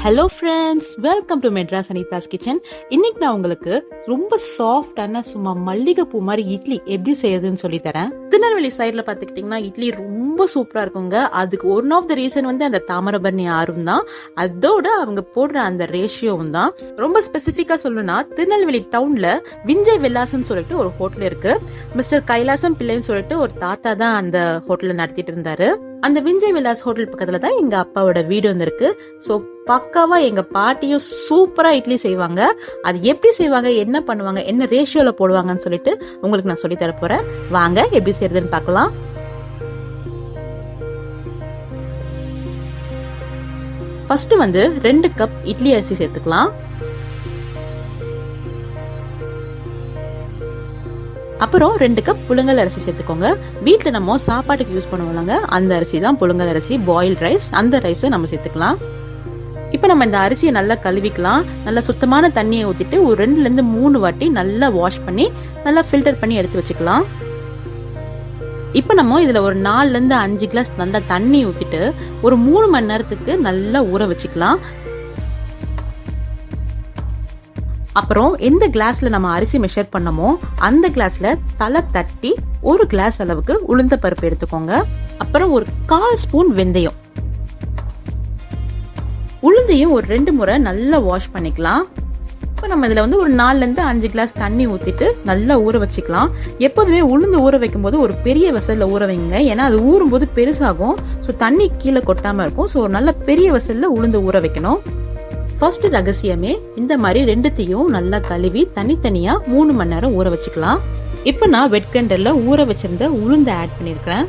Hello friends, welcome to Madras Anitha's kitchen. இன்னைக்கு நான் உங்களுக்கு ரொம்ப சாஃப்டான சும்மா மல்லிகை பூ மாதிரி இட்லி எப்படி செய்யறதுன்னு சொல்லி தரேன். திருநெல்வேலி சைட்ல பாத்துக்கிட்டீங்கன்னா இட்லி ரொம்ப சூப்பரா இருக்குங்க. அதுக்கு ஒன் ஆஃப் த ரீசன் வந்து அந்த தாமிரபரணி ஆறும் தான், அதோட அவங்க போடுற அந்த ரேஷியோவும் தான். ரொம்ப ஸ்பெசிபிக்கா சொல்லணும்னா திருநெல்வேலி டவுன்ல விஞ்சய் விலாசம் சொல்லிட்டு ஒரு ஹோட்டல் இருக்கு. மிஸ்டர் கைலாசம் பிள்ளைன்னு சொல்லிட்டு ஒரு தாத்தா தான் அந்த ஹோட்டலை நடத்திட்டு இருந்தாரு. அந்த விஞ்சய் விலாஸ் ஹோட்டல் பக்கத்துல தான் எங்க அப்பாவோட வீடு வந்திருக்கு. சோ பக்காவா எங்க பாட்டியும் சூப்பரா இட்லி செய்வாங்க. அது எப்படி செய்வாங்க, என்ன பண்ணுவாங்க, என்ன ரேஷியோல போடுவாங்கன்னு சொல்லிட்டு உங்களுக்கு நான் சொல்லி தர போறேன். வாங்க எப்படி செய்யறதுன்னு பார்க்கலாம். ஃபர்ஸ்ட் வந்து 2 கப் இட்லி அரிசி சேர்த்துக்கலாம். அப்புறம் 2 கப் புழுங்கல் அரிசி சேர்த்துக்கோங்க. வீட்டுல நம்ம சாப்பாட்டுக்கு யூஸ் பண்ணுவோம்லங்க, அந்த அரிசி தான் புழுங்கல் அரிசி, பாயில்ட் ரைஸ். அந்த ரைஸை நம்ம சேர்த்துக்கலாம். இப்ப நம்ம இந்த அரிசியை நல்லா கழுவிக்கலாம். நல்லா சுத்தமான தண்ணியை ஊத்திட்டு ஒரு 2 to 3 வாட்டி நல்லா வாஷ் பண்ணி நல்லா ஃபில்டர் பண்ணி எடுத்து வச்சுக்கலாம். இப்ப நம்ம இதுல ஒரு 4 to 5 கிளாஸ் நல்லா தண்ணி ஊத்திட்டு ஒரு 3 மணி நேரத்துக்கு நல்லா ஊற வச்சுக்கலாம். அப்புறம் எந்த கிளாஸ்ல நம்ம அரிசி மெஷர் பண்ணமோ அந்த கிளாஸ்ல தலை தட்டி 1 கிளாஸ் அளவுக்கு உளுந்த பருப்பு எடுத்துக்கோங்க. அப்புறம் ஒரு 1/4 ஸ்பூன் வெந்தயம். உளுந்தையும் ஒரு 2 முறை நல்லா வாஷ் பண்ணிக்கலாம். இப்ப நம்ம இதுல வந்து ஒரு 4 to 5 கிளாஸ் தண்ணி ஊத்திட்டு நல்லா ஊற வச்சுக்கலாம். எப்போதுமே உளுந்து ஊற வைக்கும் போது ஒரு பெரிய வெசல்ல ஊற வைங்க, ஏன்னா அது ஊறும் போது பெருசாகும். ஸோ தண்ணி கீழே கொட்டாம இருக்கும். ஸோ நல்ல பெரிய வெசல்ல உளுந்து ஊற வைக்கணும். ஃபர்ஸ்ட் ரகசியமே இந்த மாதிரி 2த்தையும் நல்லா கழுவி தனித்தனியா 3 மணி நேரம் ஊற வச்சுக்கலாம். இப்ப நான் வெட் கிரைண்டர்ல ஊற வச்சிருந்த உளுந்தை ஆட் பண்ணிருக்கேன்.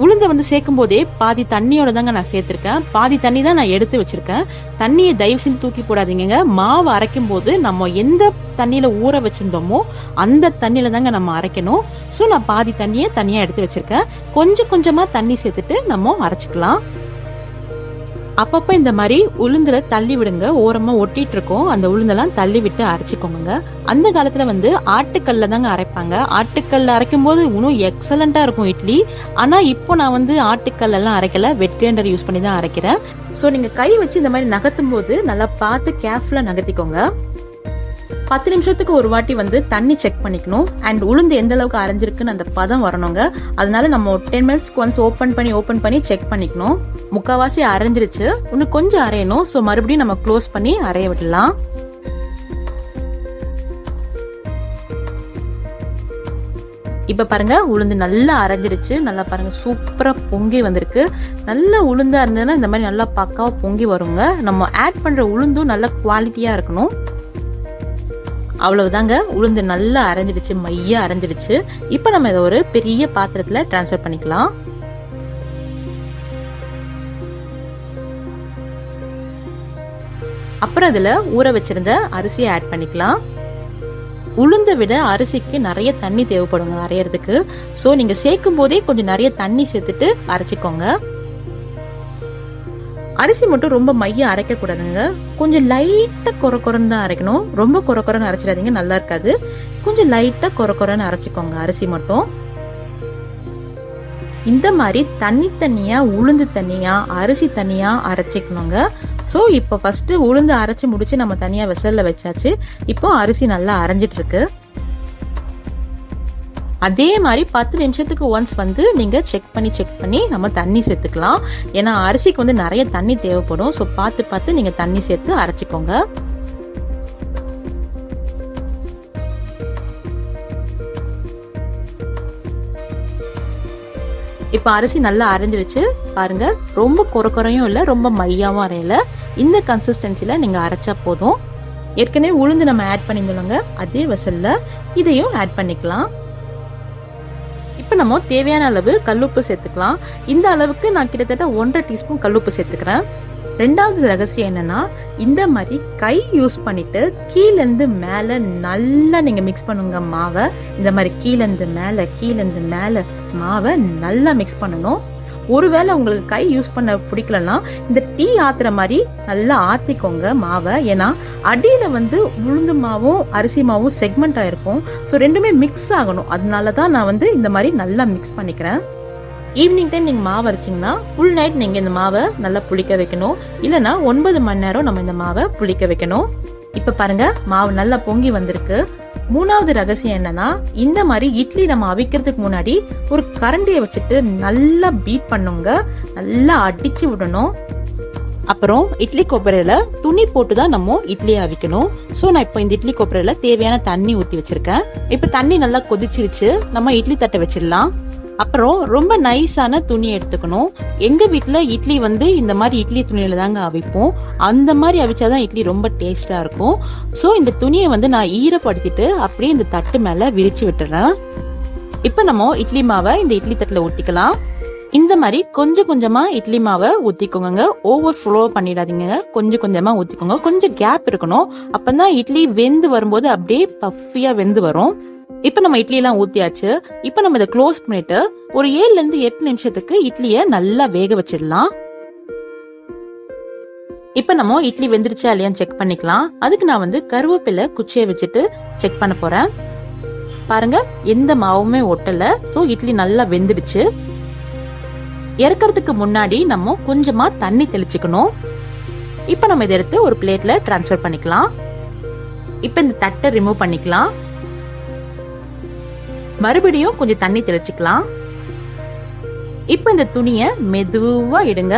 உளுந்தை வந்து சேர்க்கும் போதே பாதி தண்ணியோட தாங்க நான் சேர்த்திருக்கேன். பாதி தண்ணி தான் நான் எடுத்து வச்சிருக்கேன். தண்ணியை தயவு செஞ்சு தூக்கி போடாதீங்க. மாவு அரைக்கும் போது நம்ம எந்த தண்ணியில ஊற வச்சிருந்தோமோ அந்த தண்ணியில தாங்க நம்ம அரைக்கணும். சோ நான் பாதி தண்ணியை தனியா எடுத்து வச்சிருக்கேன். கொஞ்சம் கொஞ்சமா தண்ணி சேர்த்துட்டு நம்ம அரைச்சுக்கலாம். அப்பப்ப இந்த மாதிரி உளுந்துல தள்ளி விடுங்க, ஓரமா ஒட்டிட்டு இருக்கோம். அந்த உளுந்தெல்லாம் தள்ளி விட்டு அரைச்சிக்கோங்க. அந்த காலத்துல வந்து ஆட்டுக்கல்ல தாங்க அரைப்பாங்க. ஆட்டுக்கல்ல அரைக்கும் போது இன்னும் எக்ஸலண்டா இருக்கும் இட்லி. ஆனா இப்போ நான் வந்து ஆட்டுக்கல்ல எல்லாம் அரைக்கல, வெட் கிரைண்டர் யூஸ் பண்ணி தான் அரைக்கிறேன். சோ நீங்க கை வச்சு இந்த மாதிரி நகர்த்தும் போது நல்லா பார்த்து கேர்ஃபுல்லா நகர்த்திக்கோங்க. 10 நிமிஷத்துக்கு ஒரு வாட்டி வந்து தண்ணி செக் பண்ணிக்கணும். அண்ட் உளுந்து எந்த அளவுக்கு அரைஞ்சிருக்குன்னு அந்த பதம் வரணுங்க. அதனால நம்ம 10 மினிட்ஸ்க்கு ஒன்ஸ் ஓபன் பண்ணி செக் பண்ணிக்கணும். முக்காவாசி அரைஞ்சிருச்சு, இன்னும் கொஞ்சம் அரையணும். ஸோ மறுபடியும் நம்ம க்ளோஸ் பண்ணி அரைய விடலாம். இப்ப பாருங்க, உளுந்து நல்லா அரைஞ்சிருச்சு. நல்லா பாருங்க, சூப்பரா பொங்கி வந்திருக்கு. நல்லா உளுந்தா இருந்ததுன்னா இந்த மாதிரி நல்லா பக்காவா பொங்கி வருங்க. நம்ம ஆட் பண்ற உளுந்தும் நல்ல குவாலிட்டியா இருக்கணும். அவ்வளவுதாங்க, உளுந்து நல்லா அரைஞ்சிடுச்சு, மையா அரைஞ்சிடுச்சு. இப்ப நம்ம இதை ஒரு பெரிய பாத்திரத்துல டிரான்ஸ்ஃபர் பண்ணிக்கலாம். அப்புறம் அதுல ஊற வச்சிருந்த அரிசியை ஆட் பண்ணிக்கலாம். உளுந்த விட அரிசிக்கு நிறைய தண்ணி தேவைப்படுங்க அரையறதுக்கு. சோ நீங்க சேர்க்கும் போதே கொஞ்சம் நிறைய தண்ணி சேர்த்துட்டு அரைச்சிக்கோங்க. அரிசி மட்டும் ரொம்ப மைய அரைக்க கூடாதுங்க. கொஞ்சம் லைட்டா கொரன்னு தான் அரைக்கணும். ரொம்ப கொரன்னு அரைச்சிடாதீங்க, நல்லா இருக்காது. கொஞ்சம் லைட்டா கொரன்னு அரைச்சிக்கோங்க அரிசி மட்டும். இந்த மாதிரி தனியா உளுந்து தனியா அரிசி தனியா அரைச்சிக்கணுங்க. சோ இப்போ ஃபர்ஸ்ட் உளுந்து அரைச்சு முடிச்சு நம்ம தனியா வெசல்ல வச்சாச்சு. இப்போ அரிசி நல்லா அரைஞ்சிட்டு இருக்கு. அதே மாதிரி 10 நிமிஷத்துக்கு ஒன்ஸ் வந்து நீங்க செக் பண்ணி நம்ம தண்ணி சேர்த்துக்கலாம். ஏன்னா அரிசிக்கு வந்து நிறைய தண்ணி தேவைப்படும். ஸோ பார்த்து நீங்க தண்ணி சேர்த்து அரைச்சிக்கோங்க. இப்ப அரிசி நல்லா அரைஞ்சிருச்சு பாருங்க. ரொம்ப கொரயும் இல்ல, ரொம்ப மையாவும் அரையல. இந்த கன்சிஸ்டன்சில நீங்க அரைச்சா போதும். ஏற்கனவே உளுந்து நம்ம ஆட் பண்ணிருந்தோங்க, அதே வெசல்ல இதையும் ஆட் பண்ணிக்கலாம். இப்ப நம்ம தேவையான அளவு கல்லுப்பு சேர்த்துக்கலாம். இந்த அளவுக்கு நான் கிட்டத்தட்ட 1.5 டீஸ்பூன் கல்லுப்பு சேர்த்துக்கிறேன். 2வது ரகசியம் என்னன்னா, இந்த மாதிரி கை யூஸ் பண்ணிட்டு கீழேந்து மேல நல்லா நீங்க மிக்ஸ் பண்ணுங்க மாவை. இந்த மாதிரி கீழேந்து மேல மாவை நல்லா மிக்ஸ் பண்ணணும். ஒருவேளை உங்களுக்கு கை யூஸ் பண்ண பிடிக்கலன்னா இந்த டீ ஆத்துற மாதிரி நல்லா ஆத்திக்கோங்க மாவை. ஏன்னா அடியில வந்து உளுந்து மாவும் அரிசி மாவும் செக்மெண்ட் ஆயிருக்கும். ஸோ ரெண்டுமே மிக்ஸ் ஆகணும். அதனாலதான் நான் வந்து இந்த மாதிரி நல்லா மிக்ஸ் பண்ணிக்கிறேன். ஈவினிங் டைம் நீங்க மாவு அரைச்சிங்கன்னா ஃபுல் நைட் நீங்க இந்த மாவை நல்லா புளிக்க வைக்கணும். இல்லைன்னா 9 மணி நேரம் நம்ம இந்த மாவை புளிக்க வைக்கணும். இப்ப பாருங்க மாவு நல்லா பொங்கி வந்திருக்கு. மூணாவது ரகசியம் என்னன்னா, இந்த மாதிரி இட்லி நம்ம அவிக்கிறதுக்கு முன்னாடி ஒரு கரண்டியை வச்சுட்டு நல்லா பீட் பண்ணுங்க, நல்லா அடிச்சு விடணும். அப்புறம் இட்லி கொப்பரையில துணி போட்டு தான் நம்ம இட்லி அவிக்கணும். சோ நான் இப்போ இந்த இட்லி கொப்பரையில தேவையான தண்ணி ஊத்தி வச்சிருக்கேன். இப்ப தண்ணி நல்லா கொதிச்சிருச்சு, நம்ம இட்லி தட்டை வச்சிடலாம். அப்புறம் ரொம்ப நைஸான துணி எடுத்துக்கணும். எங்க வீட்டுல இட்லி இந்த மாதிரி இட்லி துணியில தாங்க அவிப்போம். அந்த மாதிரி அவிச்சாதான் இட்லி ரொம்ப டேஸ்டா இருக்கும். சோ இந்த துணியை நான் ஈரப்படுத்திட்டு அப்படியே இந்த தட்டு மேல விரிச்சு விட்டுறேன். இப்ப நம்ம இட்லி மாவை இந்த இட்லி தட்டுல ஊத்திக்கலாம். இந்த மாதிரி கொஞ்சம் கொஞ்சமா இட்லி மாவை ஊத்திக்கோங்க, ஓவர் ஃப்ளோ பண்ணிடாதீங்க. கொஞ்சம் கொஞ்சமா ஊத்திக்கோங்க, கொஞ்சம் கேப் இருக்கணும். அப்பதான் இட்லி வெந்து வரும்போது அப்படியே பஃபியா வெந்து வரும். இப்ப நம்ம இட்லி எல்லாம் ஊத்தியாச்சு. இப்ப நம்ம இதை க்ளோஸ் பண்ணிட்டு ஒரு 7 to 8 நிமிஷத்துக்கு இட்லிய நல்லா வேக வச்சிடலாம். இப்ப நம்ம இட்லி வெந்துருச்சா இல்லையான்னு செக் பண்ணிக்கலாம். அதுக்கு நான் கருவேப்பிலை குச்சியை வச்சுட்டு செக் பண்ண போறேன். பாருங்க, எந்த மாவுமே ஒட்டல. சோ இட்லி நல்லா வெந்துடுச்சு. இறக்கிறதுக்கு முன்னாடி நம்ம கொஞ்சமா தண்ணி தெளிச்சுக்கணும். இப்ப நம்ம இதை எடுத்து ஒரு பிளேட்ல டிரான்ஸ்ஃபர் பண்ணிக்கலாம். இப்ப இந்த தட்டை ரிமூவ் பண்ணிக்கலாம். மறுபடியும் கொஞ்சம் தண்ணி தெளிச்சுக்கலாம். இப்ப இந்த துணிய மெதுவா இடுங்க.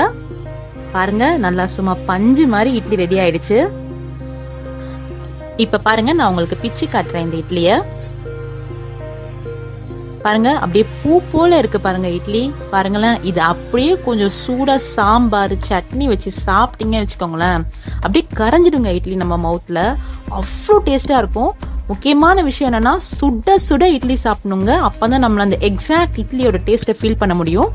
பாருங்க, நல்லா சும்மா பஞ்சு மாதிரி இட்லி ரெடி ஆயிடுச்சு. இப்ப பாருங்க, நான் உங்களுக்கு பிச்சு காட்டுறேன் இந்த இட்லிய. பாருங்க, அப்படியே பூ போல இருக்கு பாருங்க இட்லி. பாருங்களேன், இது அப்படியே கொஞ்சம் சூடா சாம்பார் சட்னி வச்சு சாப்பிட்டீங்கன்னு வச்சுக்கோங்களேன், அப்படியே கரைஞ்சிடுங்க இட்லி நம்ம மவுத்ல. அவ்வளோ டேஸ்டா இருக்கும். முக்கியமான விஷயம் என்னன்னா, சுட சுட இட்லி சாப்பிடணுங்க. அப்பதான் நம்மள அந்த எக்ஸாக்ட் இட்லியோட டேஸ்ட்டை ஃபீல் பண்ண முடியும்.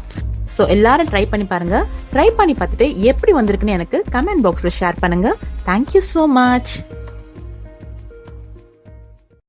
ஸோ எல்லாரும் ட்ரை பண்ணி பாருங்க. ட்ரை பண்ணி பார்த்துட்டு எப்படி வந்திருக்குன்னு எனக்கு கமெண்ட் பாக்ஸ்ல ஷேர் பண்ணுங்க. Thank you so much.